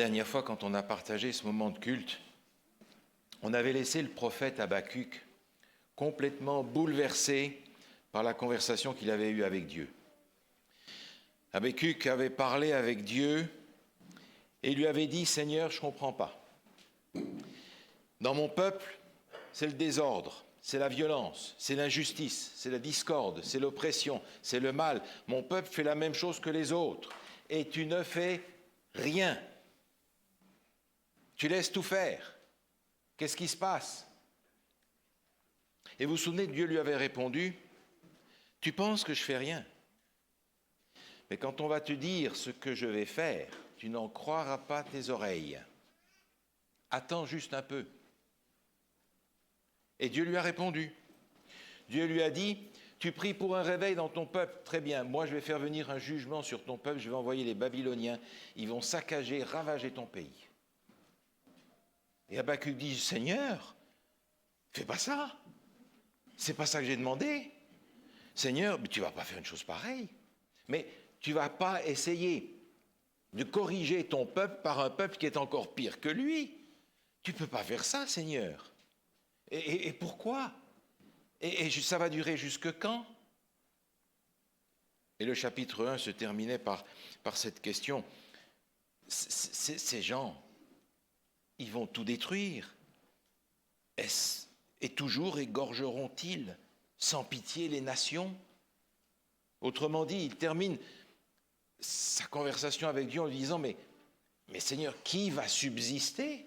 dernière fois, quand on a partagé ce moment de culte, on avait laissé le prophète Habakkuk complètement bouleversé par la conversation qu'il avait eue avec Dieu. Habakkuk avait parlé avec Dieu et lui avait dit « Seigneur, je ne comprends pas. Dans mon peuple, c'est le désordre, c'est la violence, c'est l'injustice, c'est la discorde, c'est l'oppression, c'est le mal. Mon peuple fait la même chose que les autres et tu ne fais rien. Tu laisses tout faire. Qu'est-ce qui se passe ?» Et vous vous souvenez, Dieu lui avait répondu « Tu penses que je fais rien ? Mais quand on va te dire ce que je vais faire, tu n'en croiras pas tes oreilles. Attends juste un peu. » Et Dieu lui a répondu. Dieu lui a dit « Tu pries pour un réveil dans ton peuple, très bien. Moi, je vais faire venir un jugement sur ton peuple. Je vais envoyer les Babyloniens. Ils vont saccager, ravager ton pays. » Et Habakkuk dit « Seigneur, fais pas ça. C'est pas ça que j'ai demandé. Seigneur, mais tu vas pas faire une chose pareille. Mais tu vas pas essayer de corriger ton peuple par un peuple qui est encore pire que lui. Tu peux pas faire ça, Seigneur. Et pourquoi ? Et ça va durer jusque quand ? Et le chapitre 1 se terminait par cette question. Ces gens, ils vont tout détruire. Et toujours égorgeront-ils sans pitié les nations ? Autrement dit, il termine sa conversation avec Dieu en lui disant « Mais Seigneur, qui va subsister ?»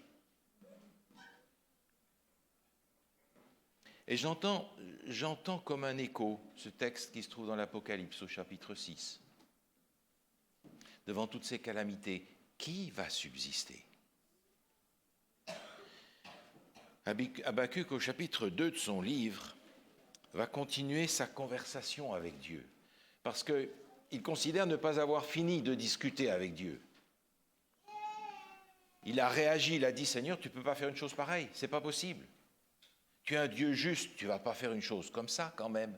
Et j'entends comme un écho ce texte qui se trouve dans l'Apocalypse au chapitre 6. Devant toutes ces calamités, qui va subsister ? Habakkuk, au chapitre 2 de son livre, va continuer sa conversation avec Dieu, parce qu'il considère ne pas avoir fini de discuter avec Dieu. Il a réagi, il a dit « Seigneur, tu ne peux pas faire une chose pareille, c'est pas possible. Tu es un Dieu juste, tu ne vas pas faire une chose comme ça quand même. »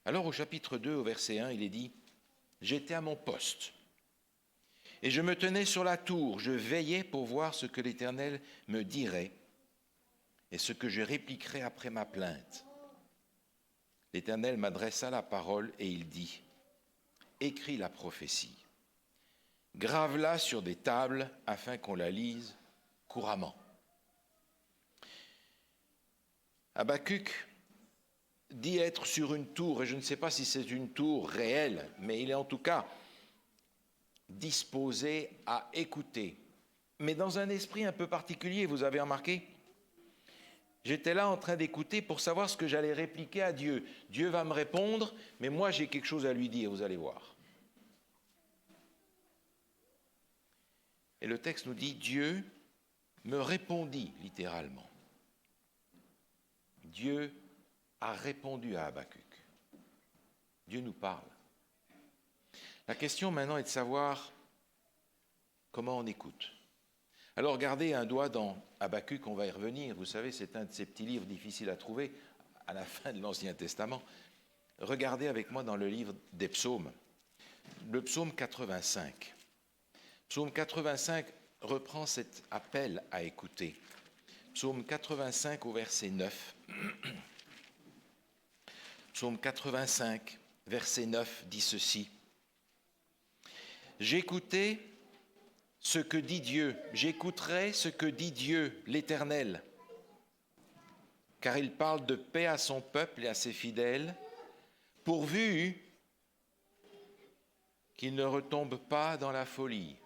Alors au chapitre 2, au verset 1, il est dit « J'étais à mon poste, et je me tenais sur la tour, je veillais pour voir ce que l'Éternel me dirait et ce que je répliquerais après ma plainte. L'Éternel m'adressa la parole et il dit « Écris la prophétie, grave-la sur des tables afin qu'on la lise couramment. » Habakkuk dit être sur une tour, et je ne sais pas si c'est une tour réelle, mais il est en tout cas disposé à écouter. Mais dans un esprit un peu particulier, vous avez remarqué ? J'étais là en train d'écouter pour savoir ce que j'allais répliquer à Dieu. Dieu va me répondre, mais moi j'ai quelque chose à lui dire, vous allez voir. Et le texte nous dit, Dieu me répondit littéralement. Dieu a répondu à Habakkuk. Dieu nous parle. La question maintenant est de savoir comment on écoute. Alors gardez un doigt dans Habakkuk, on va y revenir. Vous savez, c'est un de ces petits livres difficiles à trouver à la fin de l'Ancien Testament. Regardez avec moi dans le livre des psaumes, le psaume 85. Psaume 85 reprend cet appel à écouter. Psaume 85 au verset 9. Psaume 85, verset 9 dit ceci. « J'écoutais ce que dit Dieu, j'écouterai ce que dit Dieu, l'Éternel, car il parle de paix à son peuple et à ses fidèles, pourvu qu'il ne retombe pas dans la folie. »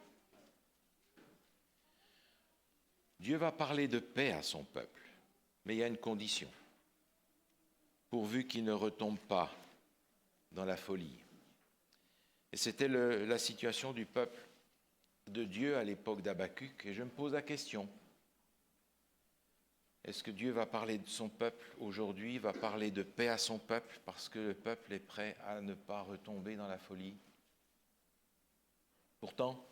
Dieu va parler de paix à son peuple, mais il y a une condition. Pourvu qu'il ne retombe pas dans la folie. Et c'était la situation du peuple de Dieu à l'époque d'Habakkuk. Et je me pose la question, est-ce que Dieu va parler de son peuple aujourd'hui, va parler de paix à son peuple, parce que le peuple est prêt à ne pas retomber dans la folie? Pourtant,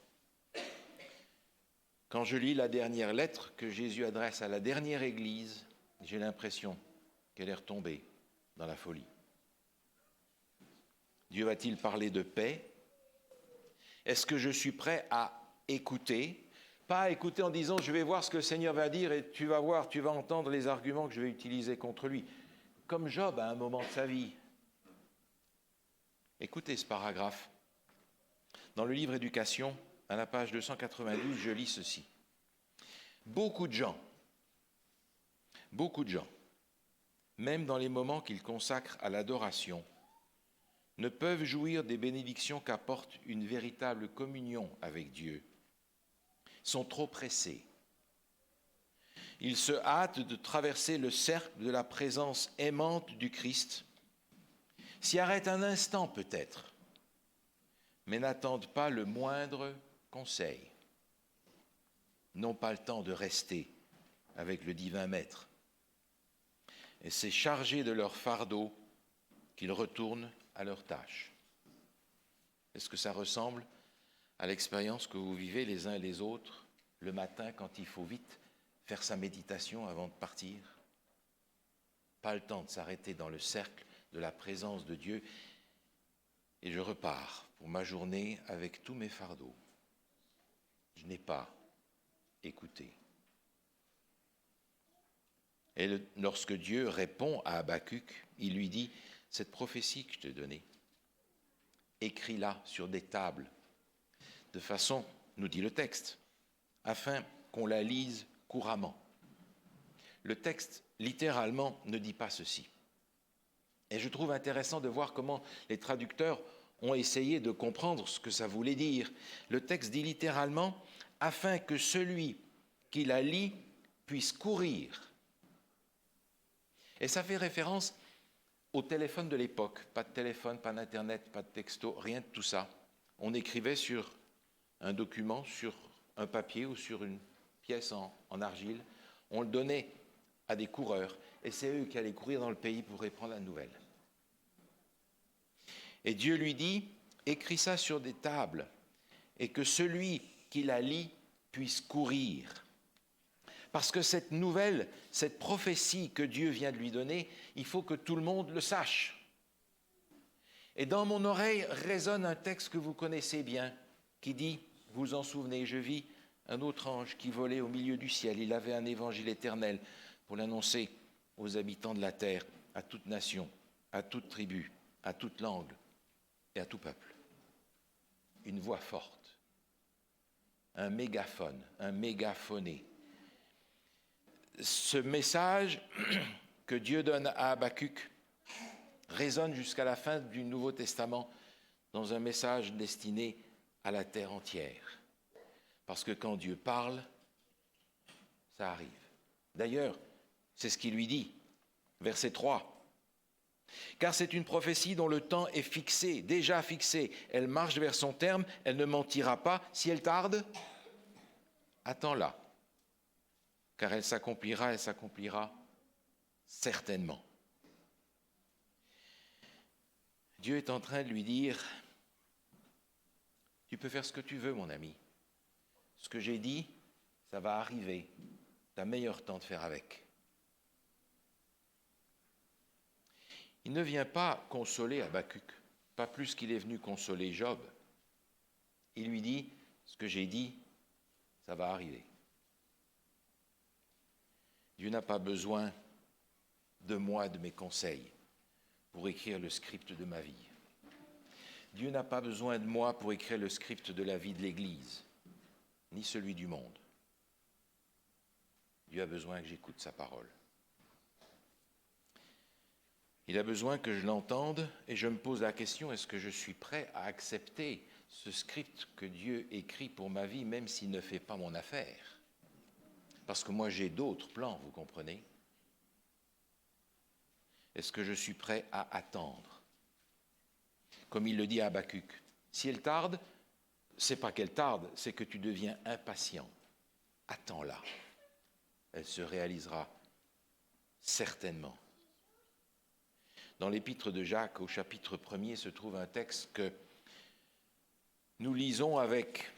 quand je lis la dernière lettre que Jésus adresse à la dernière église, j'ai l'impression qu'elle est retombée dans la folie. Dieu va-t-il parler de paix ? Est-ce que je suis prêt à écouter, pas écouter en disant je vais voir ce que le Seigneur va dire et tu vas voir, tu vas entendre les arguments que je vais utiliser contre lui. Comme Job à un moment de sa vie. Écoutez ce paragraphe. Dans le livre Éducation, à la page 292, je lis ceci. Beaucoup de gens, même dans les moments qu'ils consacrent à l'adoration, ne peuvent jouir des bénédictions qu'apporte une véritable communion avec Dieu. Ils sont trop pressés. Ils se hâtent de traverser le cercle de la présence aimante du Christ, s'y arrêtent un instant peut-être, mais n'attendent pas le moindre conseil, n'ont pas le temps de rester avec le divin Maître. Et c'est chargé de leur fardeau qu'ils retournent à leur tâche. Est-ce que ça ressemble à l'expérience que vous vivez les uns et les autres le matin quand il faut vite faire sa méditation avant de partir? Pas le temps de s'arrêter dans le cercle de la présence de Dieu et je repars pour ma journée avec tous mes fardeaux. Je n'ai pas écouté. Et lorsque Dieu répond à Habacuc, il lui dit « Cette prophétie que je t'ai donnée, écris-la sur des tables, de façon, nous dit le texte, afin qu'on la lise couramment. » Le texte, littéralement, ne dit pas ceci. Et je trouve intéressant de voir comment les traducteurs ont essayé de comprendre ce que ça voulait dire. Le texte dit littéralement « afin que celui qui la lit puisse courir ». Et ça fait référence au téléphone de l'époque. Pas de téléphone, pas d'internet, pas de texto, rien de tout ça. On écrivait sur un document, sur un papier ou sur une pièce en argile. On le donnait à des coureurs. Et c'est eux qui allaient courir dans le pays pour reprendre la nouvelle. Et Dieu lui dit, écris ça sur des tables et que celui qui la lit puisse courir. Parce que cette nouvelle, cette prophétie que Dieu vient de lui donner, il faut que tout le monde le sache. Et dans mon oreille résonne un texte que vous connaissez bien, qui dit, vous vous en souvenez, je vis un autre ange qui volait au milieu du ciel. Il avait un évangile éternel pour l'annoncer aux habitants de la terre, à toute nation, à toute tribu, à toute langue et à tout peuple. Une voix forte, un mégaphone, un mégaphoné. Ce message que Dieu donne à Habacuc résonne jusqu'à la fin du Nouveau Testament dans un message destiné à la terre entière. Parce que quand Dieu parle, ça arrive. D'ailleurs, c'est ce qu'il lui dit, verset 3. Car c'est une prophétie dont le temps est fixé, déjà fixé. Elle marche vers son terme, elle ne mentira pas. Si elle tarde, attends-la. Car elle s'accomplira certainement. Dieu est en train de lui dire, tu peux faire ce que tu veux, mon ami. Ce que j'ai dit, ça va arriver. Tu as meilleur temps de faire avec. Il ne vient pas consoler Habacuc, pas plus qu'il est venu consoler Job. Il lui dit, ce que j'ai dit, ça va arriver. Dieu n'a pas besoin de moi, de mes conseils, pour écrire le script de ma vie. Dieu n'a pas besoin de moi pour écrire le script de la vie de l'Église, ni celui du monde. Dieu a besoin que j'écoute sa parole. Il a besoin que je l'entende et je me pose la question, est-ce que je suis prêt à accepter ce script que Dieu écrit pour ma vie, même s'il ne fait pas mon affaire? Parce que moi, j'ai d'autres plans, vous comprenez? Est-ce que je suis prêt à attendre? Comme il le dit à Habacuc, si elle tarde, c'est pas qu'elle tarde, c'est que tu deviens impatient. Attends-la. Elle se réalisera certainement. Dans l'épître de Jacques, au chapitre 1er, se trouve un texte que nous lisons avec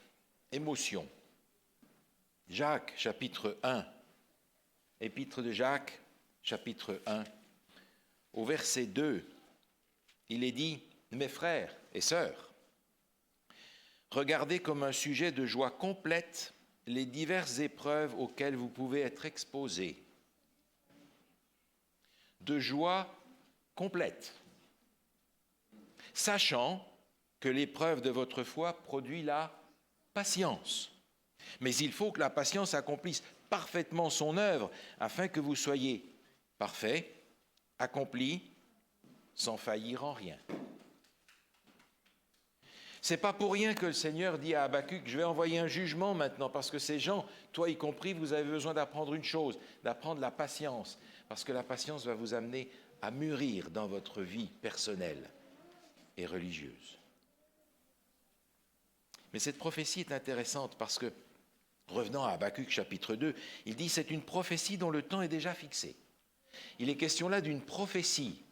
émotion. Jacques, chapitre 1, épître de Jacques, chapitre 1, au verset 2, il est dit « Mes frères et sœurs, regardez comme un sujet de joie complète les diverses épreuves auxquelles vous pouvez être exposés. De joie complète, sachant que l'épreuve de votre foi produit la patience. Mais il faut que la patience accomplisse parfaitement son œuvre afin que vous soyez parfaits, accomplis, sans faillir en rien. C'est pas pour rien que le Seigneur dit à Habacuc, je vais envoyer un jugement maintenant, parce que ces gens, toi y compris, vous avez besoin d'apprendre une chose, d'apprendre la patience, parce que la patience va vous amener à mûrir dans votre vie personnelle et religieuse. Mais cette prophétie est intéressante parce que, revenant à Habacuc chapitre 2, il dit c'est une prophétie dont le temps est déjà fixé. Il est question là d'une prophétie.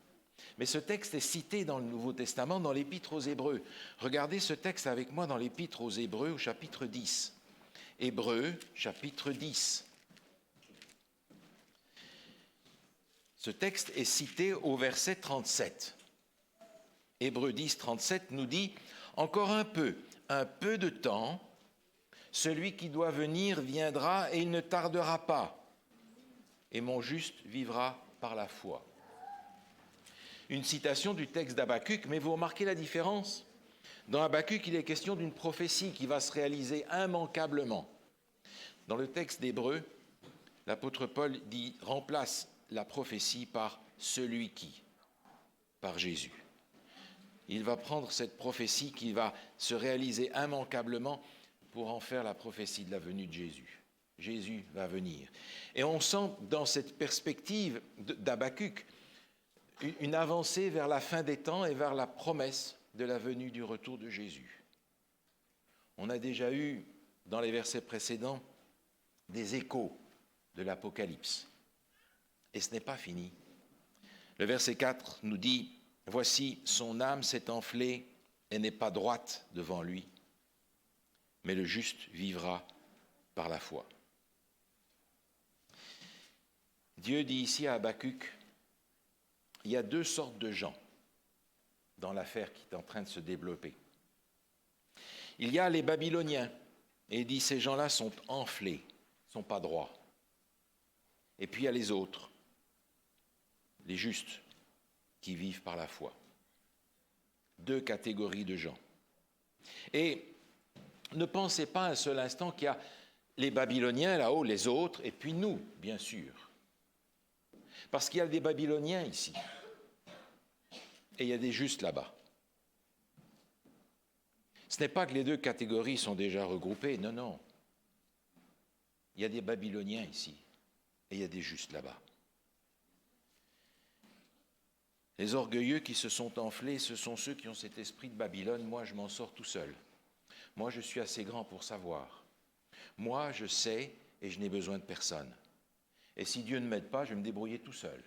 Mais ce texte est cité dans le Nouveau Testament, dans l'Épître aux Hébreux. Regardez ce texte avec moi dans l'Épître aux Hébreux au chapitre 10. Hébreux, chapitre 10. Ce texte est cité au verset 37. Hébreux 10, 37 nous dit « Encore un peu de temps, celui qui doit venir viendra et il ne tardera pas, et mon juste vivra par la foi. » Une citation du texte d'Habacuc, mais vous remarquez la différence ? Dans Habacuc, il est question d'une prophétie qui va se réaliser immanquablement. Dans le texte d'Hébreux, l'apôtre Paul remplace la prophétie par « celui qui », par Jésus. Il va prendre cette prophétie qui va se réaliser immanquablement pour en faire la prophétie de la venue de Jésus. Jésus va venir. Et on sent dans cette perspective d'Habacuc une avancée vers la fin des temps et vers la promesse de la venue du retour de Jésus. On a déjà eu, dans les versets précédents, des échos de l'Apocalypse. Et ce n'est pas fini. Le verset 4 nous dit « Voici, son âme s'est enflée et n'est pas droite devant lui, mais le juste vivra par la foi. » Dieu dit ici à Habacuc, il y a deux sortes de gens dans l'affaire qui est en train de se développer. Il y a les Babyloniens, et il dit ces gens-là sont enflés, ne sont pas droits. Et puis il y a les autres, les justes, qui vivent par la foi. Deux catégories de gens. Et ne pensez pas un seul instant qu'il y a les Babyloniens là-haut, les autres, et puis nous, bien sûr. Parce qu'il y a des Babyloniens ici, et il y a des justes là-bas. Ce n'est pas que les deux catégories sont déjà regroupées, non, non. Il y a des Babyloniens ici, et il y a des justes là-bas. Les orgueilleux qui se sont enflés, ce sont ceux qui ont cet esprit de Babylone. Moi, je m'en sors tout seul. Moi, je suis assez grand pour savoir. Moi, je sais et je n'ai besoin de personne. Et si Dieu ne m'aide pas, je vais me débrouiller tout seul.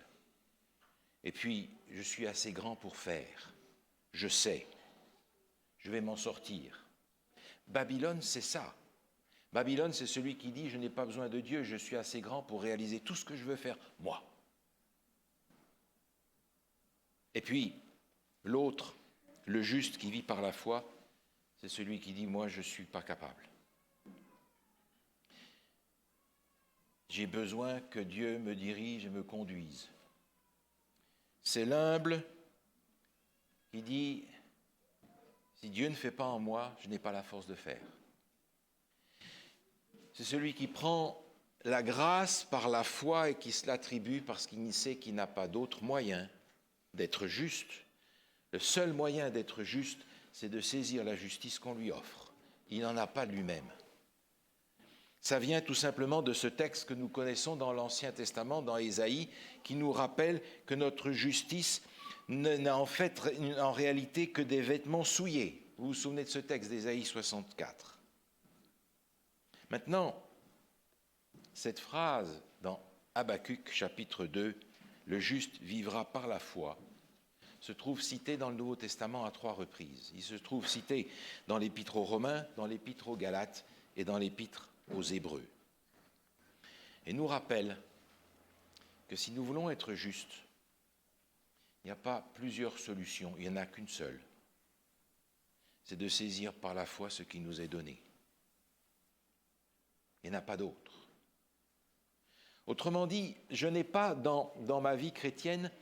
Et puis, je suis assez grand pour faire. Je sais. Je vais m'en sortir. Babylone, c'est ça. Babylone, c'est celui qui dit « Je n'ai pas besoin de Dieu, je suis assez grand pour réaliser tout ce que je veux faire, moi. » Et puis, l'autre, le juste qui vit par la foi, c'est celui qui dit « Moi, je ne suis pas capable. J'ai besoin que Dieu me dirige et me conduise. » C'est l'humble qui dit « Si Dieu ne fait pas en moi, je n'ai pas la force de faire. » C'est celui qui prend la grâce par la foi et qui se l'attribue parce qu'il sait qu'il n'a pas d'autre moyen d'être juste. Le seul moyen d'être juste, c'est de saisir la justice qu'on lui offre. Il n'en a pas lui-même. Ça vient tout simplement de ce texte que nous connaissons dans l'Ancien Testament, dans Ésaïe, qui nous rappelle que notre justice n'a en réalité que des vêtements souillés. Vous vous souvenez de ce texte d'Ésaïe 64. Maintenant, cette phrase dans Habacuc chapitre 2, « Le juste vivra par la foi », se trouve citée dans le Nouveau Testament à 3 reprises. Il se trouve cité dans l'Épître aux Romains, dans l'Épître aux Galates et dans l'Épître aux Hébreux. Et nous rappelle que si nous voulons être justes, il n'y a pas plusieurs solutions, il n'y en a qu'une seule. c'est de saisir par la foi ce qui nous est donné. Il n'y en a pas d'autre. Autrement dit, je n'ai pas dans ma vie chrétienne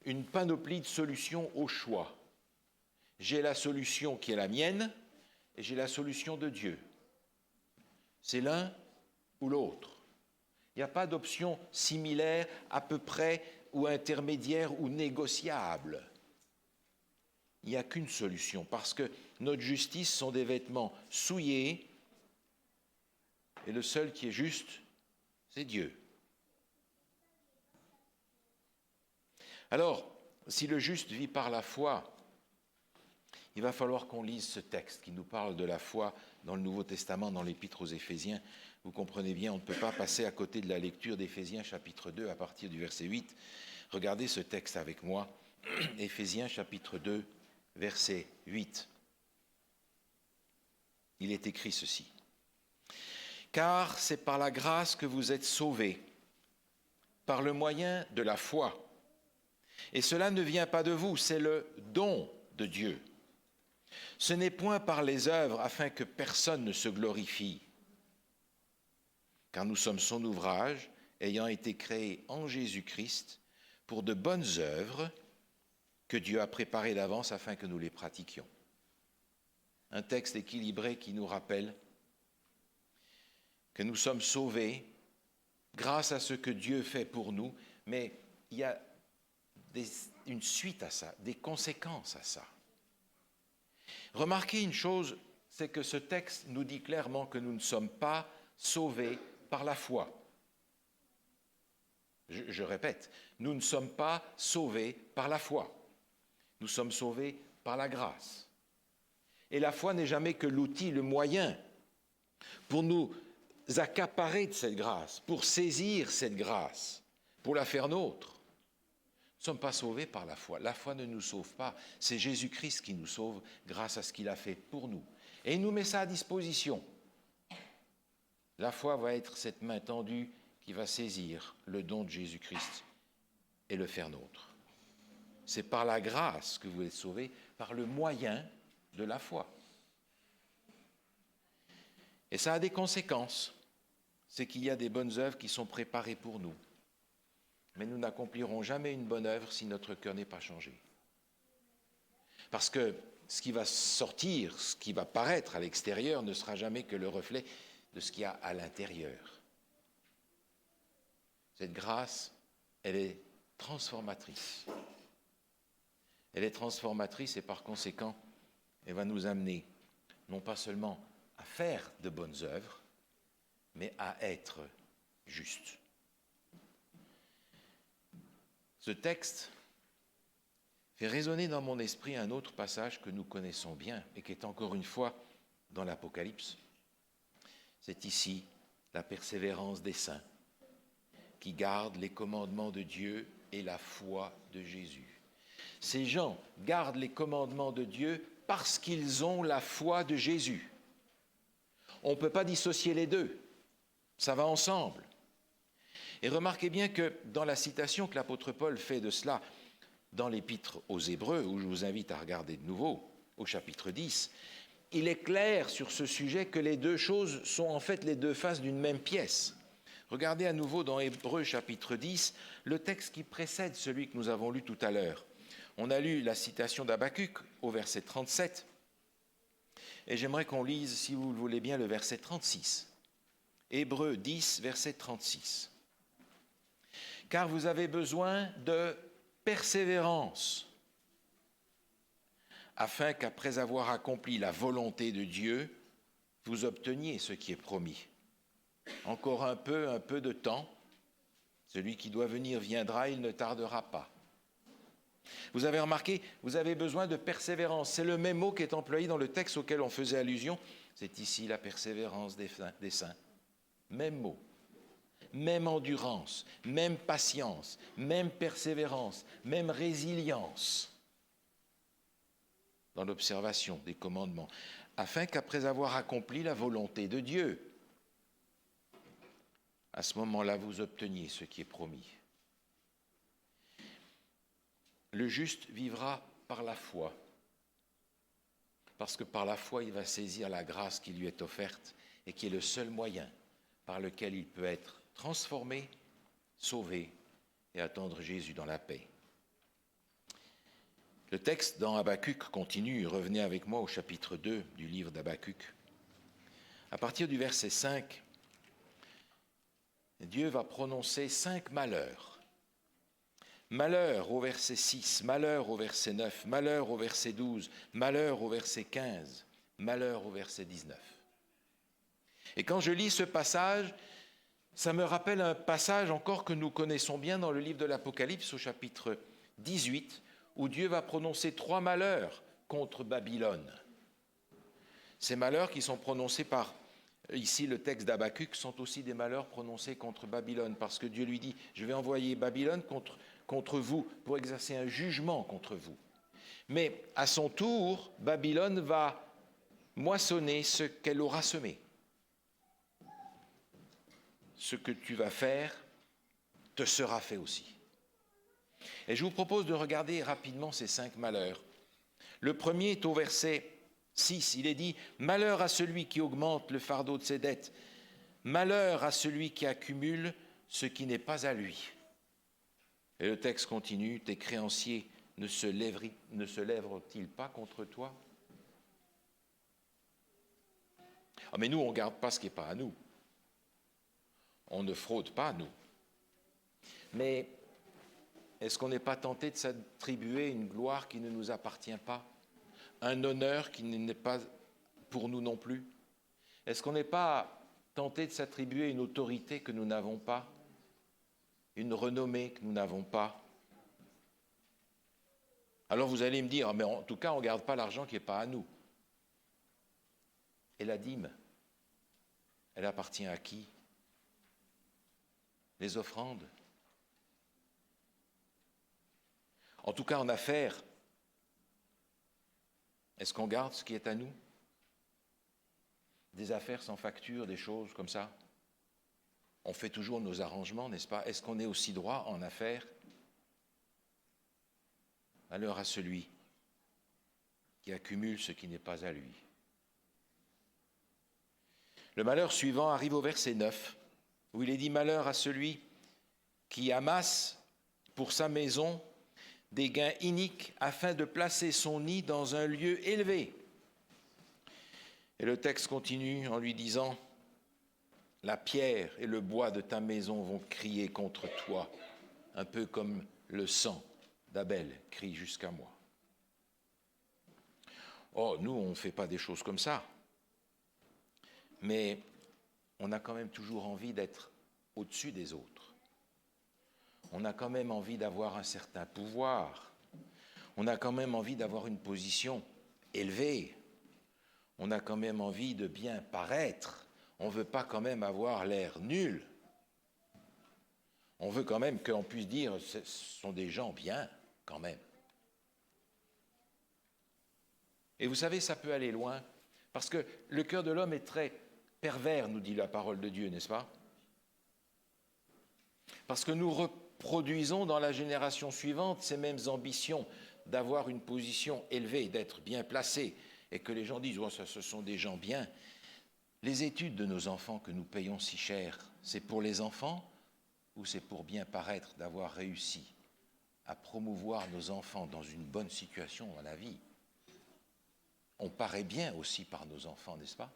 une panoplie de solutions au choix. J'ai la solution qui est la mienne et j'ai la solution de Dieu. C'est l'un ou l'autre. Il n'y a pas d'option similaire, à peu près, ou intermédiaire, ou négociable. Il n'y a qu'une solution, parce que notre justice sont des vêtements souillés, et le seul qui est juste, c'est Dieu. Alors, si le juste vit par la foi, il va falloir qu'on lise ce texte qui nous parle de la foi dans le Nouveau Testament, dans l'Épître aux Éphésiens. Vous comprenez bien, on ne peut pas passer à côté de la lecture d'Éphésiens chapitre 2 à partir du verset 8. Regardez ce texte avec moi, Éphésiens chapitre 2, verset 8. Il est écrit ceci. « Car c'est par la grâce que vous êtes sauvés, par le moyen de la foi. Et cela ne vient pas de vous, c'est le don de Dieu. Ce n'est point par les œuvres afin que personne ne se glorifie, car nous sommes son ouvrage, ayant été créés en Jésus-Christ pour de bonnes œuvres que Dieu a préparées d'avance afin que nous les pratiquions. » Un texte équilibré qui nous rappelle que nous sommes sauvés grâce à ce que Dieu fait pour nous, mais il y a une suite à ça, des conséquences à ça. Remarquez une chose, c'est que ce texte nous dit clairement que nous ne sommes pas sauvés par la foi. Je répète, nous ne sommes pas sauvés par la foi. Nous sommes sauvés par la grâce. Et la foi n'est jamais que l'outil, le moyen pour nous accaparer de cette grâce, pour saisir cette grâce, pour la faire nôtre. Nous ne sommes pas sauvés par la foi. La foi ne nous sauve pas. C'est Jésus-Christ qui nous sauve grâce à ce qu'il a fait pour nous. Et il nous met ça à disposition. La foi va être cette main tendue qui va saisir le don de Jésus-Christ et le faire nôtre. C'est par la grâce que vous êtes sauvés, par le moyen de la foi. Et ça a des conséquences. C'est qu'il y a des bonnes œuvres qui sont préparées pour nous. Mais nous n'accomplirons jamais une bonne œuvre si notre cœur n'est pas changé. Parce que ce qui va sortir, ce qui va paraître à l'extérieur ne sera jamais que le reflet de ce qu'il y a à l'intérieur. Cette grâce, elle est transformatrice. Elle est transformatrice et par conséquent, elle va nous amener non pas seulement à faire de bonnes œuvres, mais à être justes. Ce texte fait résonner dans mon esprit un autre passage que nous connaissons bien et qui est encore une fois dans l'Apocalypse. C'est ici la persévérance des saints qui gardent les commandements de Dieu et la foi de Jésus. Ces gens gardent les commandements de Dieu parce qu'ils ont la foi de Jésus. On ne peut pas dissocier les deux, ça va ensemble. Et remarquez bien que dans la citation que l'apôtre Paul fait de cela dans l'épître aux Hébreux, où je vous invite à regarder de nouveau, au chapitre 10, il est clair sur ce sujet que les deux choses sont en fait les deux faces d'une même pièce. Regardez à nouveau dans Hébreux chapitre 10, le texte qui précède celui que nous avons lu tout à l'heure. On a lu la citation d'Habacuc au verset 37, et j'aimerais qu'on lise, si vous le voulez bien, le verset 36. Hébreux 10, verset 36. Car vous avez besoin de persévérance, afin qu'après avoir accompli la volonté de Dieu, vous obteniez ce qui est promis. Encore un peu de temps, celui qui doit venir viendra, il ne tardera pas. Vous avez remarqué, vous avez besoin de persévérance. C'est le même mot qui est employé dans le texte auquel on faisait allusion. C'est ici la persévérance des saints. Même mot. Même endurance, même patience, même persévérance, même résilience dans l'observation des commandements, afin qu'après avoir accompli la volonté de Dieu, à ce moment-là, vous obteniez ce qui est promis. Le juste vivra par la foi. parce que par la foi, il va saisir la grâce qui lui est offerte et qui est le seul moyen par lequel il peut être transformé, sauvé et attendre Jésus dans la paix. Le texte dans Habacuc continue. Revenez avec moi au chapitre 2 du livre d'Habacuc. À partir du verset 5, Dieu va prononcer 5 malheurs. Malheur au verset 6, malheur au verset 9, malheur au verset 12, malheur au verset 15, malheur au verset 19. Et quand je lis ce passage, ça me rappelle un passage encore que nous connaissons bien dans le livre de l'Apocalypse au chapitre 18, où Dieu va prononcer 3 malheurs contre Babylone. Ces malheurs qui sont prononcés par, ici le texte d'Habacuc, sont aussi des malheurs prononcés contre Babylone, parce que Dieu lui dit, je vais envoyer Babylone contre vous pour exercer un jugement contre vous. Mais à son tour, Babylone va moissonner ce qu'elle aura semé. Ce que tu vas faire te sera fait aussi. Et je vous propose de regarder rapidement ces 5 malheurs. Le premier est au verset 6, il est dit « Malheur à celui qui augmente le fardeau de ses dettes, malheur à celui qui accumule ce qui n'est pas à lui. » Et le texte continue « Tes créanciers ne se lèveront-ils pas contre toi ?» Ah, mais nous, on ne garde pas ce qui n'est pas à nous. On ne fraude pas, nous. Mais est-ce qu'on n'est pas tenté de s'attribuer une gloire qui ne nous appartient pas? Un honneur qui n'est pas pour nous non plus? Est-ce qu'on n'est pas tenté de s'attribuer une autorité que nous n'avons pas? Une renommée que nous n'avons pas? Alors vous allez me dire, mais en tout cas, on ne garde pas l'argent qui n'est pas à nous. Et la dîme, elle appartient à qui? Les offrandes? En tout cas, en affaires, est-ce qu'on garde ce qui est à nous? Des affaires sans facture, des choses comme ça? On fait toujours nos arrangements, n'est-ce pas? Est-ce qu'on est aussi droit en affaires? Malheur à celui qui accumule ce qui n'est pas à lui. Le malheur suivant arrive au verset 9, où il est dit « Malheur à celui qui amasse pour sa maison des gains iniques afin de placer son nid dans un lieu élevé. » Et le texte continue en lui disant « La pierre et le bois de ta maison vont crier contre toi, un peu comme le sang d'Abel crie jusqu'à moi. » Oh, nous, on ne fait pas des choses comme ça. Mais on a quand même toujours envie d'être au-dessus des autres. On a quand même envie d'avoir un certain pouvoir. On a quand même envie d'avoir une position élevée. On a quand même envie de bien paraître. On ne veut pas quand même avoir l'air nul. On veut quand même qu'on puisse dire ce sont des gens bien, quand même. Et vous savez, ça peut aller loin, parce que le cœur de l'homme est très pervers, nous dit la parole de Dieu, n'est-ce pas? Parce que nous reproduisons dans la génération suivante ces mêmes ambitions d'avoir une position élevée, d'être bien placé, et que les gens disent « oh, ça, ce sont des gens bien ». Les études de nos enfants que nous payons si cher, c'est pour les enfants ou c'est pour bien paraître d'avoir réussi à promouvoir nos enfants dans une bonne situation dans la vie? On paraît bien aussi par nos enfants, n'est-ce pas?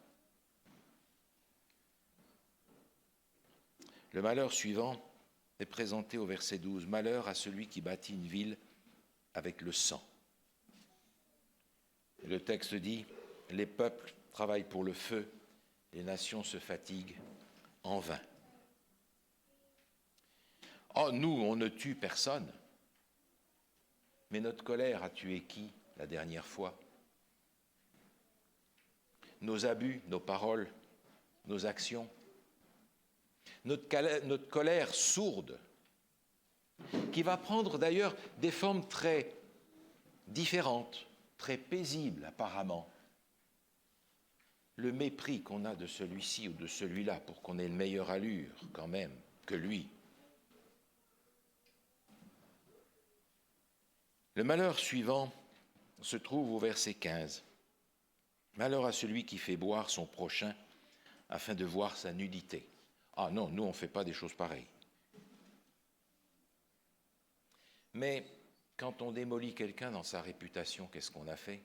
Le malheur suivant est présenté au verset 12. « Malheur à celui qui bâtit une ville avec le sang. » Et le texte dit « Les peuples travaillent pour le feu, les nations se fatiguent en vain. » Oh, nous, on ne tue personne. Mais notre colère a tué qui la dernière fois? Nos abus, nos paroles, nos actions. Notre colère sourde, qui va prendre d'ailleurs des formes très différentes, très paisibles apparemment. Le mépris qu'on a de celui-ci ou de celui-là pour qu'on ait une meilleure allure quand même que lui. Le malheur suivant se trouve au verset 15. Malheur à celui qui fait boire son prochain afin de voir sa nudité. Ah non, nous on ne fait pas des choses pareilles. Mais quand on démolit quelqu'un dans sa réputation, qu'est-ce qu'on a fait?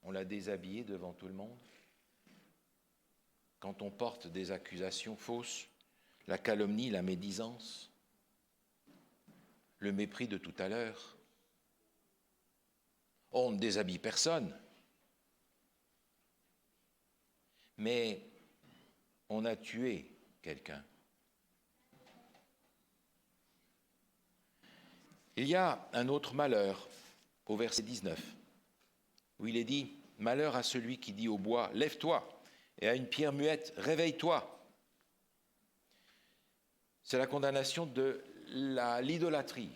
On l'a déshabillé devant tout le monde. Quand on porte des accusations fausses, la calomnie, la médisance, le mépris de tout à l'heure, on ne déshabille personne. Mais on a tué quelqu'un. Il y a un autre malheur au verset 19, où il est dit « Malheur à celui qui dit au bois, lève-toi, et à une pierre muette, réveille-toi ». C'est la condamnation de l'idolâtrie.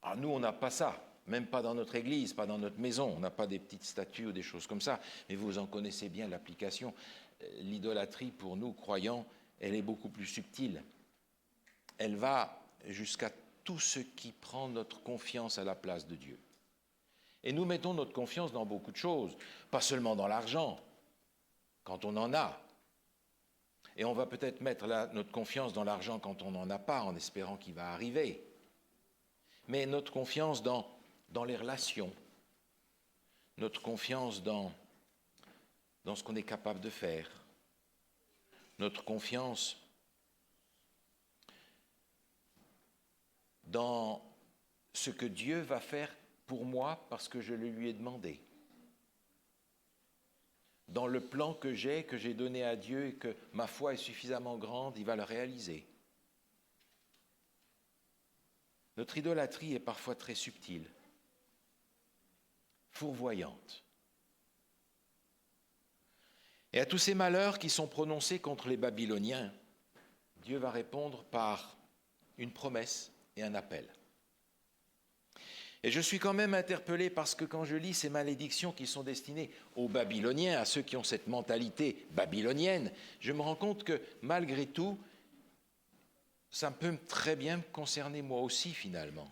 Ah, nous, on n'a pas ça, même pas dans notre église, pas dans notre maison, on n'a pas des petites statues ou des choses comme ça, mais vous en connaissez bien l'application. L'idolâtrie, pour nous, croyants, elle est beaucoup plus subtile. Elle va jusqu'à tout ce qui prend notre confiance à la place de Dieu. Et nous mettons notre confiance dans beaucoup de choses, pas seulement dans l'argent, quand on en a. Et on va peut-être mettre notre confiance dans l'argent quand on n'en a pas, en espérant qu'il va arriver. Mais notre confiance dans les relations, notre confiance dans ce qu'on est capable de faire, notre confiance dans ce que Dieu va faire pour moi parce que je le lui ai demandé, dans le plan que j'ai donné à Dieu et que ma foi est suffisamment grande, il va le réaliser. Notre idolâtrie est parfois très subtile, fourvoyante. Et à tous ces malheurs qui sont prononcés contre les Babyloniens, Dieu va répondre par une promesse et un appel. Et je suis quand même interpellé parce que quand je lis ces malédictions qui sont destinées aux Babyloniens, à ceux qui ont cette mentalité babylonienne, je me rends compte que malgré tout, ça peut très bien me concerner moi aussi finalement.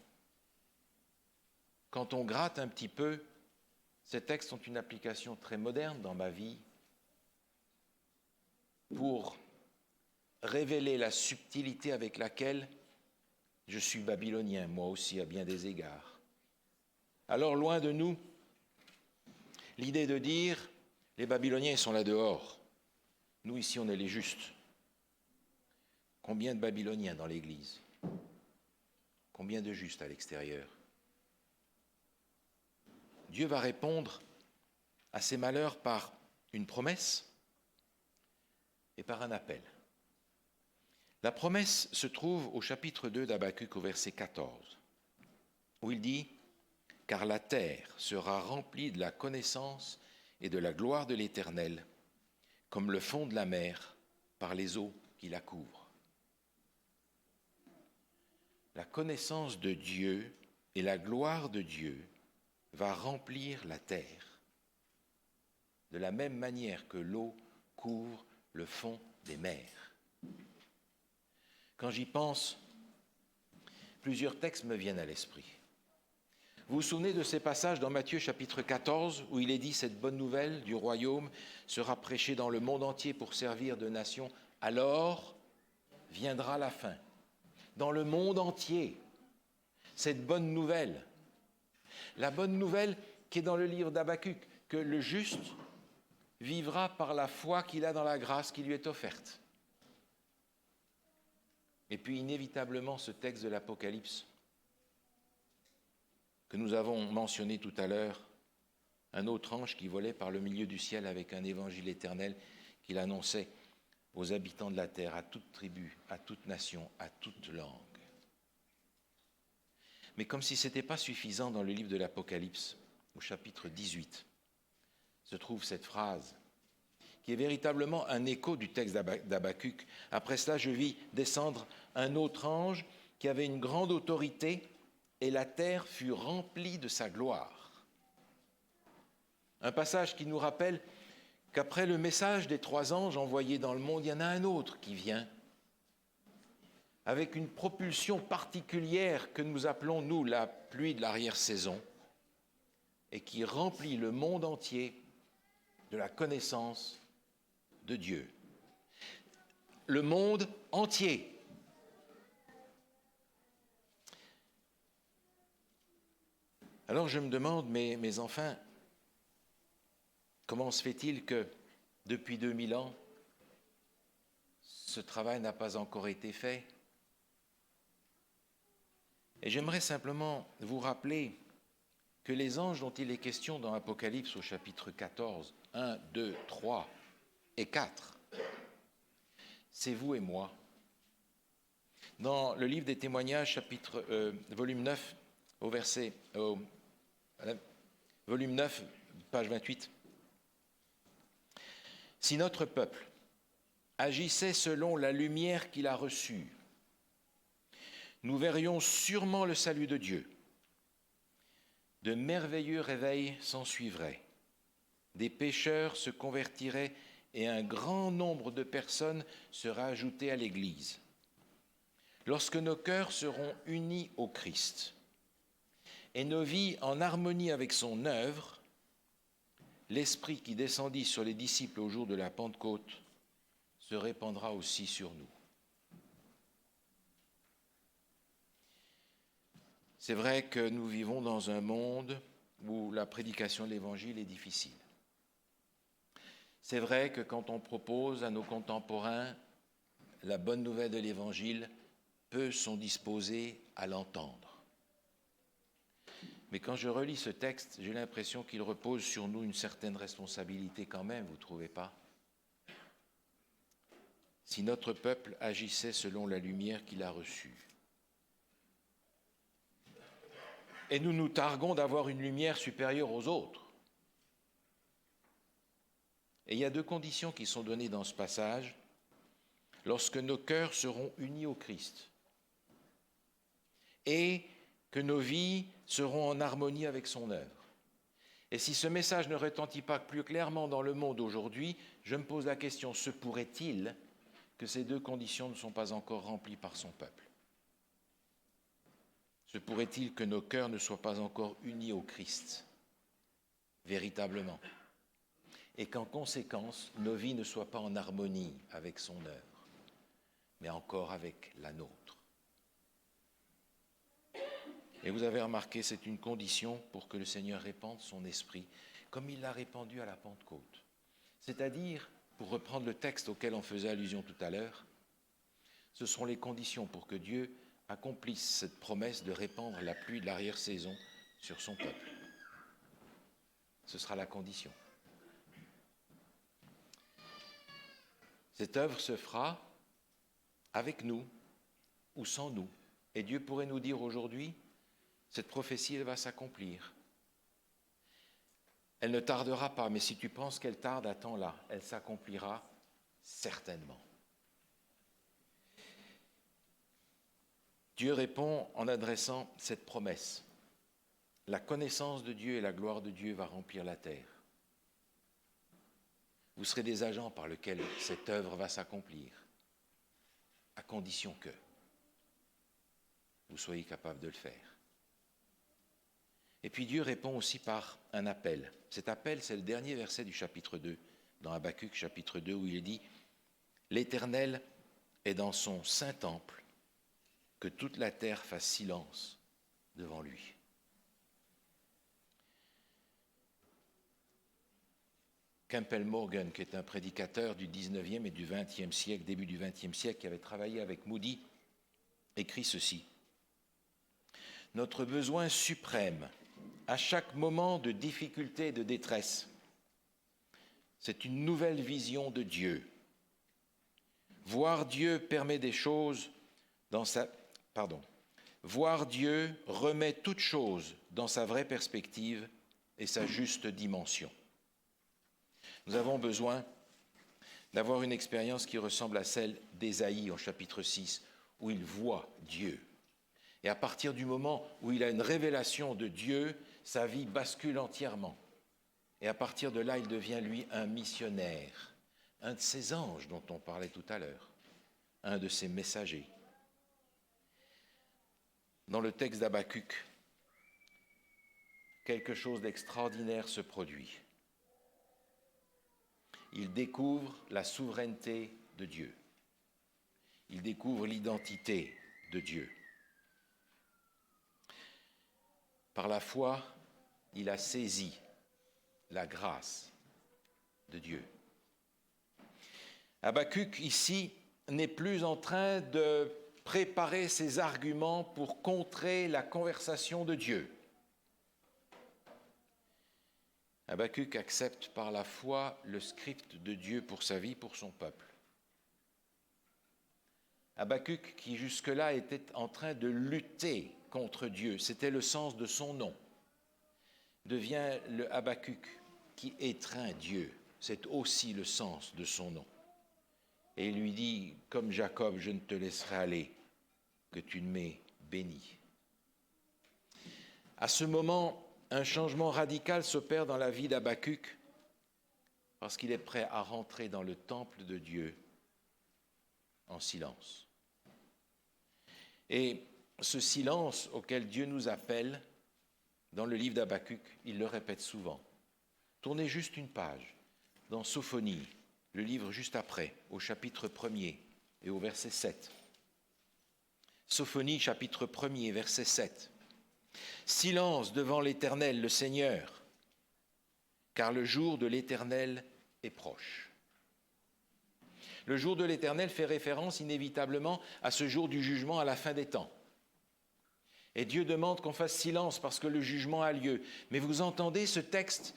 Quand on gratte un petit peu, ces textes ont une application très moderne dans ma vie pour révéler la subtilité avec laquelle je suis babylonien, moi aussi, à bien des égards. Alors, loin de nous, l'idée de dire, les Babyloniens, ils sont là dehors. Nous, ici, on est les justes. Combien de Babyloniens dans l'Église? Combien de justes à l'extérieur? Dieu va répondre à ces malheurs par une promesse et par un appel. La promesse se trouve au chapitre 2 d'Habakkuk, au verset 14, où il dit « Car la terre sera remplie de la connaissance et de la gloire de l'Éternel, comme le fond de la mer par les eaux qui la couvrent. » La connaissance de Dieu et la gloire de Dieu va remplir la terre, de la même manière que l'eau couvre le fond des mers. Quand j'y pense, plusieurs textes me viennent à l'esprit. Vous vous souvenez de ces passages dans Matthieu chapitre 14 où il est dit « Cette bonne nouvelle du royaume sera prêchée dans le monde entier pour servir de nation, alors viendra la fin. » Dans le monde entier, cette bonne nouvelle, la bonne nouvelle qui est dans le livre d'Habakkuk, que le juste vivra par la foi qu'il a dans la grâce qui lui est offerte. Et puis inévitablement ce texte de l'Apocalypse que nous avons mentionné tout à l'heure, un autre ange qui volait par le milieu du ciel avec un évangile éternel qu'il annonçait aux habitants de la terre, à toute tribu, à toute nation, à toute langue. Mais comme si ce n'était pas suffisant, dans le livre de l'Apocalypse, au chapitre 18, se trouve cette phrase qui est véritablement un écho du texte d'Habakkuk. Après cela, je vis descendre un autre ange qui avait une grande autorité et la terre fut remplie de sa gloire. Un passage qui nous rappelle qu'après le message des 3 anges envoyés dans le monde, il y en a un autre qui vient avec une propulsion particulière que nous appelons, nous, la pluie de l'arrière-saison et qui remplit le monde entier de la connaissance de Dieu. Le monde entier. Alors je me demande, mais mes enfants, comment se fait-il que depuis 2000 ans, ce travail n'a pas encore été fait? Et j'aimerais simplement vous rappeler que les anges dont il est question dans Apocalypse au chapitre 14, 1, 2, 3 et 4, c'est vous et moi. Dans le livre des témoignages, volume 9, volume 9, page 28, « Si notre peuple agissait selon la lumière qu'il a reçue, nous verrions sûrement le salut de Dieu. De merveilleux réveils s'ensuivraient. Des pécheurs se convertiraient et un grand nombre de personnes seraient ajoutées à l'Église. Lorsque nos cœurs seront unis au Christ et nos vies en harmonie avec son œuvre, l'Esprit qui descendit sur les disciples au jour de la Pentecôte se répandra aussi sur nous. » C'est vrai que nous vivons dans un monde où la prédication de l'Évangile est difficile. C'est vrai que quand on propose à nos contemporains la bonne nouvelle de l'Évangile, peu sont disposés à l'entendre. Mais quand je relis ce texte, j'ai l'impression qu'il repose sur nous une certaine responsabilité quand même, vous ne trouvez pas? Si notre peuple agissait selon la lumière qu'il a reçue. Et nous nous targuons d'avoir une lumière supérieure aux autres. Et il y a deux conditions qui sont données dans ce passage. Lorsque nos cœurs seront unis au Christ et que nos vies seront en harmonie avec son œuvre. Et si ce message ne retentit pas plus clairement dans le monde aujourd'hui, je me pose la question, se pourrait-il que ces deux conditions ne sont pas encore remplies par son peuple? Se pourrait-il que nos cœurs ne soient pas encore unis au Christ, véritablement, et qu'en conséquence, nos vies ne soient pas en harmonie avec son œuvre, mais encore avec la nôtre? Et vous avez remarqué, c'est une condition pour que le Seigneur répande son esprit, comme il l'a répandu à la Pentecôte. C'est-à-dire, pour reprendre le texte auquel on faisait allusion tout à l'heure, ce sont les conditions pour que Dieu accomplisse cette promesse de répandre la pluie de l'arrière-saison sur son peuple. Ce sera la condition. Cette œuvre se fera avec nous ou sans nous. Et Dieu pourrait nous dire aujourd'hui, cette prophétie, elle va s'accomplir. Elle ne tardera pas, mais si tu penses qu'elle tarde, attends-la, elle s'accomplira certainement. Dieu répond en adressant cette promesse. La connaissance de Dieu et la gloire de Dieu va remplir la terre. Vous serez des agents par lesquels cette œuvre va s'accomplir, à condition que vous soyez capables de le faire. Et puis Dieu répond aussi par un appel. Cet appel, c'est le dernier verset du chapitre 2, dans Habacuc chapitre 2, où il est dit « L'Éternel est dans son saint temple, que toute la terre fasse silence devant lui. » Campbell Morgan, qui est un prédicateur du 19e et du 20e siècle, début du 20e siècle, qui avait travaillé avec Moody, écrit ceci. « Notre besoin suprême, à chaque moment de difficulté et de détresse, c'est une nouvelle vision de Dieu. Voir Dieu permet des choses Voir Dieu remet toute chose dans sa vraie perspective et sa juste dimension. Nous avons besoin d'avoir une expérience qui ressemble à celle d'Ésaïe au chapitre 6, où il voit Dieu. Et à partir du moment où il a une révélation de Dieu, sa vie bascule entièrement. Et à partir de là, il devient, lui, un missionnaire, un de ces anges dont on parlait tout à l'heure, un de ces messagers. Dans le texte d'Habacuc, quelque chose d'extraordinaire se produit. il découvre la souveraineté de Dieu. Il découvre l'identité de Dieu. Par la foi, il a saisi la grâce de Dieu. Habakkuk, ici, n'est plus en train de préparer ses arguments pour contrer la conversation de Dieu. Habakkuk accepte par la foi le script de Dieu pour sa vie, pour son peuple. Habakkuk, qui jusque-là était en train de lutter contre Dieu, c'était le sens de son nom, devient le Habakkuk qui étreint Dieu. C'est aussi le sens de son nom. Et il lui dit, comme Jacob, je ne te laisserai aller que tu ne m'aies béni. À ce moment, un changement radical s'opère dans la vie d'Habakkuk parce qu'il est prêt à rentrer dans le temple de Dieu en silence. Et ce silence auquel Dieu nous appelle, dans le livre d'Habakkuk, il le répète souvent. Tournez juste une page dans Sophonie, le livre juste après, au chapitre 1er et au verset 7. Sophonie, chapitre 1er, verset 7. Silence devant l'Éternel, le Seigneur, car le jour de l'Éternel est proche. Le jour de l'Éternel fait référence inévitablement à ce jour du jugement à la fin des temps. Et Dieu demande qu'on fasse silence parce que le jugement a lieu. Mais vous entendez ce texte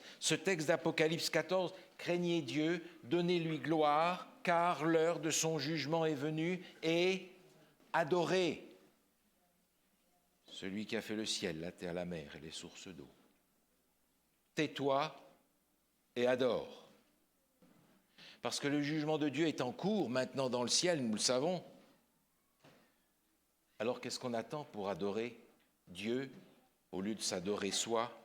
d'Apocalypse 14, « Craignez Dieu, donnez-lui gloire, car l'heure de son jugement est venue, et adorez celui qui a fait le ciel, la terre, la mer et les sources d'eau. Tais-toi et adore. » Parce que le jugement de Dieu est en cours maintenant dans le ciel, nous le savons. Alors qu'est-ce qu'on attend pour adorer Dieu au lieu de s'adorer soi?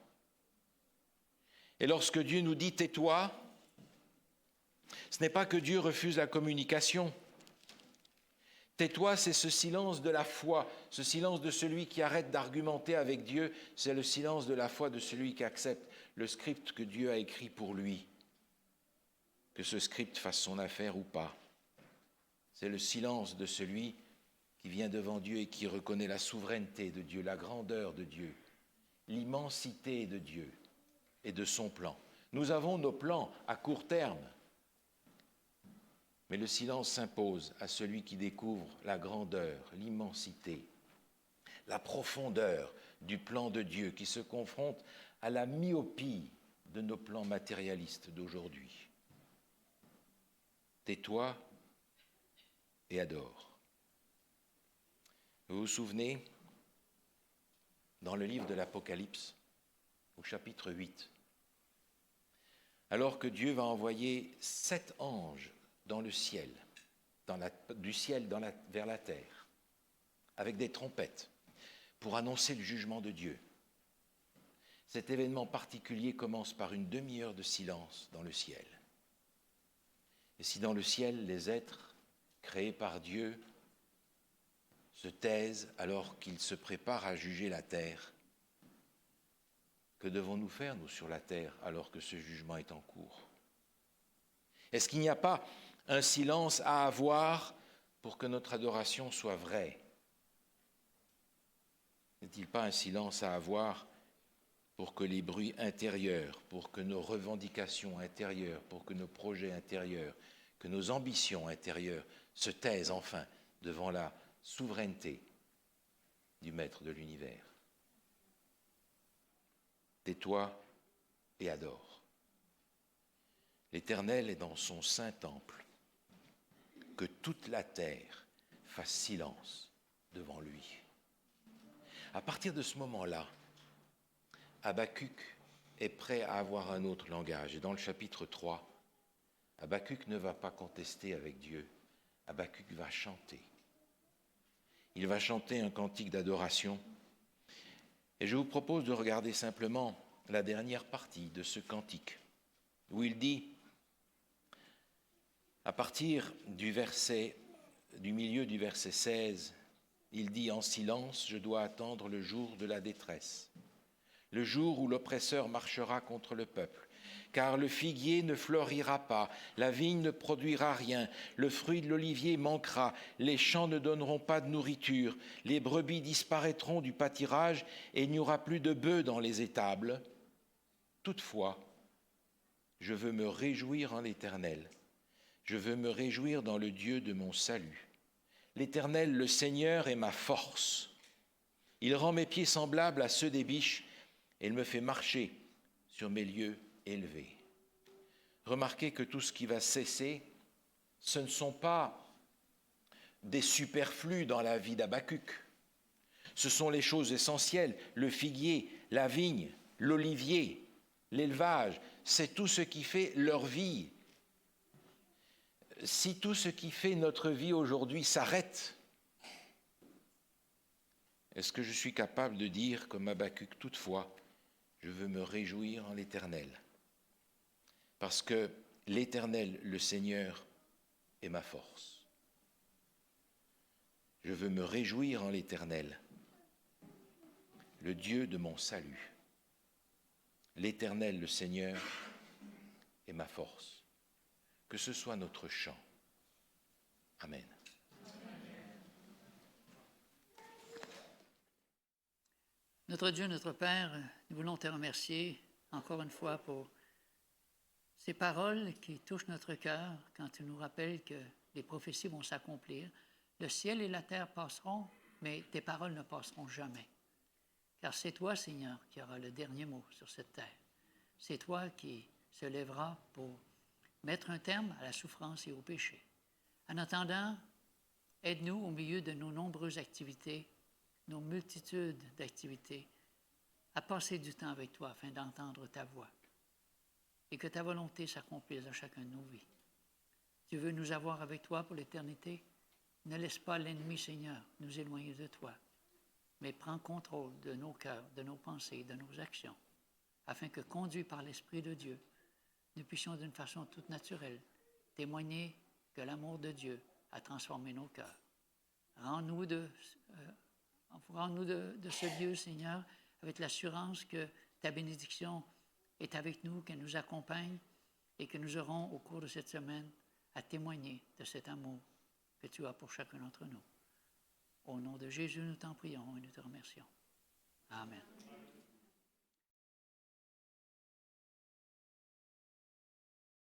Et lorsque Dieu nous dit « tais-toi », ce n'est pas que Dieu refuse la communication. Tais-toi, c'est ce silence de la foi, ce silence de celui qui arrête d'argumenter avec Dieu, c'est le silence de la foi de celui qui accepte le script que Dieu a écrit pour lui. Que ce script fasse son affaire ou pas. C'est le silence de celui qui vient devant Dieu et qui reconnaît la souveraineté de Dieu, la grandeur de Dieu, l'immensité de Dieu et de son plan. Nous avons nos plans à court terme, mais le silence s'impose à celui qui découvre la grandeur, l'immensité, la profondeur du plan de Dieu, qui se confronte à la myopie de nos plans matérialistes d'aujourd'hui. Tais-toi et adore. Vous vous souvenez, dans le livre de l'Apocalypse, au chapitre 8, alors que Dieu va envoyer 7 anges dans le ciel, du ciel vers la terre, avec des trompettes, pour annoncer le jugement de Dieu. Cet événement particulier commence par une demi-heure de silence dans le ciel. Et si dans le ciel, les êtres créés par Dieu se taisent alors qu'ils se préparent à juger la terre, que devons-nous faire, nous, sur la terre, alors que ce jugement est en cours? Est-ce qu'il n'y a pas un silence à avoir pour que notre adoration soit vraie? N'est-il pas un silence à avoir pour que les bruits intérieurs, pour que nos revendications intérieures, pour que nos projets intérieurs, que nos ambitions intérieures se taisent enfin devant la souveraineté du Maître de l'univers? Tais-toi et adore. L'Éternel est dans son saint temple. Que toute la terre fasse silence devant lui. À partir de ce moment-là, Habakkuk est prêt à avoir un autre langage. Et dans le chapitre 3, Habakkuk ne va pas contester avec Dieu. Habakkuk va chanter. Il va chanter un cantique d'adoration. Et je vous propose de regarder simplement la dernière partie de ce cantique, où il dit, à partir du milieu du verset 16, il dit « En silence, je dois attendre le jour de la détresse, le jour où l'oppresseur marchera contre le peuple. Car le figuier ne fleurira pas, la vigne ne produira rien, le fruit de l'olivier manquera, les champs ne donneront pas de nourriture, les brebis disparaîtront du pâturage et il n'y aura plus de bœufs dans les étables. Toutefois, je veux me réjouir en l'Éternel. Je veux me réjouir dans le Dieu de mon salut. L'Éternel, le Seigneur, est ma force. Il rend mes pieds semblables à ceux des biches et il me fait marcher sur mes lieux élevés. Remarquez que tout ce qui va cesser, ce ne sont pas des superflus dans la vie d'Habacuc. Ce sont les choses essentielles, le figuier, la vigne, l'olivier, l'élevage, c'est tout ce qui fait leur vie. Si tout ce qui fait notre vie aujourd'hui s'arrête, est-ce que je suis capable de dire, comme Habacuc, toutefois, je veux me réjouir en l'Éternel? Parce que l'Éternel, le Seigneur, est ma force. Je veux me réjouir en l'Éternel, le Dieu de mon salut. L'Éternel, le Seigneur, est ma force. Que ce soit notre chant. Amen. Notre Dieu, notre Père, nous voulons te remercier encore une fois pour ces paroles qui touchent notre cœur quand tu nous rappelles que les prophéties vont s'accomplir. Le ciel et la terre passeront, mais tes paroles ne passeront jamais. Car c'est toi, Seigneur, qui auras le dernier mot sur cette terre. C'est toi qui se lèvera pour mettre un terme à la souffrance et au péché. En attendant, aide-nous au milieu de nos nombreuses activités, nos multitudes d'activités, à passer du temps avec toi afin d'entendre ta voix et que ta volonté s'accomplisse dans chacun de nos vies. Tu veux nous avoir avec toi pour l'éternité? Ne laisse pas l'ennemi, Seigneur, nous éloigner de toi, mais prends contrôle de nos cœurs, de nos pensées, de nos actions, afin que, conduits par l'Esprit de Dieu, nous puissions d'une façon toute naturelle témoigner que l'amour de Dieu a transformé nos cœurs. Rends-nous de ce lieu, Seigneur, avec l'assurance que ta bénédiction est avec nous, qu'elle nous accompagne et que nous aurons au cours de cette semaine à témoigner de cet amour que tu as pour chacun d'entre nous. Au nom de Jésus, nous t'en prions et nous te remercions. Amen.